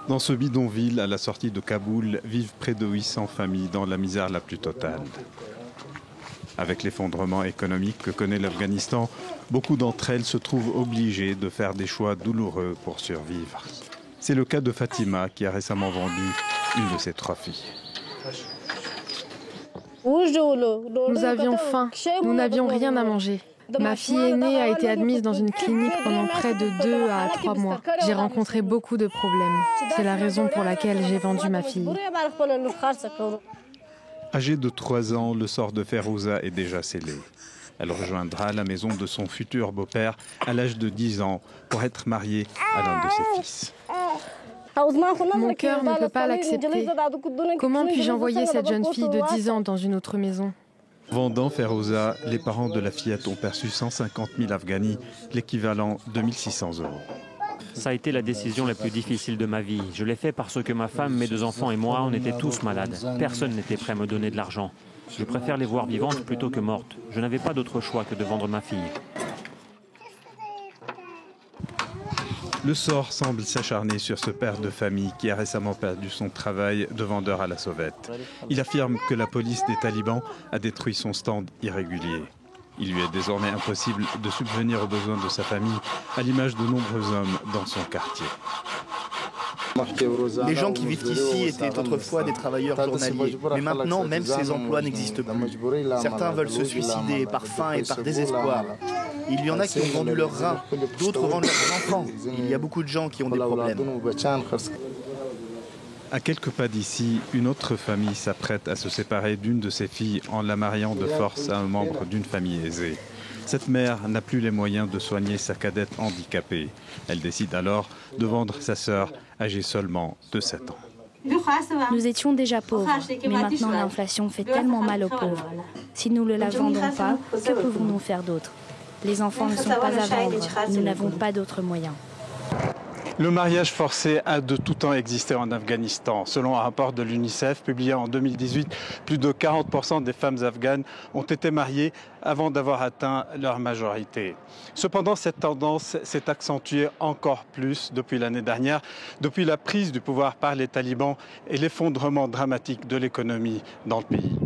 Dans ce bidonville, à la sortie de Kaboul, vivent près de 800 familles dans la misère la plus totale. Avec l'effondrement économique que connaît l'Afghanistan, beaucoup d'entre elles se trouvent obligées de faire des choix douloureux pour survivre. C'est le cas de Fatima qui a récemment vendu une de ses 3 filles. Nous avions faim, nous n'avions rien à manger. Ma fille aînée a été admise dans une clinique pendant près de 2 à 3 mois. J'ai rencontré beaucoup de problèmes. C'est la raison pour laquelle j'ai vendu ma fille. Âgée de 3 ans, le sort de Ferouza est déjà scellé. Elle rejoindra la maison de son futur beau-père à l'âge de 10 ans pour être mariée à l'un de ses fils. Mon cœur ne peut pas l'accepter. Comment puis-je envoyer cette jeune fille de 10 ans dans une autre maison ? Vendant Ferouza, les parents de la fillette ont perçu 150 000 Afghani, l'équivalent de 1 600 €. Ça a été la décision la plus difficile de ma vie. Je l'ai fait parce que ma femme, mes 2 enfants et moi, on était tous malades. Personne n'était prêt à me donner de l'argent. Je préfère les voir vivantes plutôt que mortes. Je n'avais pas d'autre choix que de vendre ma fille. Le sort semble s'acharner sur ce père de famille qui a récemment perdu son travail de vendeur à la sauvette. Il affirme que la police des talibans a détruit son stand irrégulier. Il lui est désormais impossible de subvenir aux besoins de sa famille, à l'image de nombreux hommes dans son quartier. Les gens qui vivent ici étaient autrefois des travailleurs journaliers. Mais maintenant, même ces emplois n'existent plus. Certains veulent se suicider par faim et par désespoir. Il y en a qui ont vendu leurs reins, d'autres vendent leurs enfants. Il y a beaucoup de gens qui ont des problèmes. À quelques pas d'ici, une autre famille s'apprête à se séparer d'une de ses filles en la mariant de force à un membre d'une famille aisée. Cette mère n'a plus les moyens de soigner sa cadette handicapée. Elle décide alors de vendre sa sœur, âgée seulement de 7 ans. Nous étions déjà pauvres, mais maintenant l'inflation fait tellement mal aux pauvres. Si nous ne la vendons pas, que pouvons-nous faire d'autre ? Les enfants ne sont pas à vendre, nous n'avons pas d'autres moyens. Le mariage forcé a de tout temps existé en Afghanistan. Selon un rapport de l'UNICEF publié en 2018, plus de 40% des femmes afghanes ont été mariées avant d'avoir atteint leur majorité. Cependant, cette tendance s'est accentuée encore plus depuis l'année dernière, depuis la prise du pouvoir par les talibans et l'effondrement dramatique de l'économie dans le pays.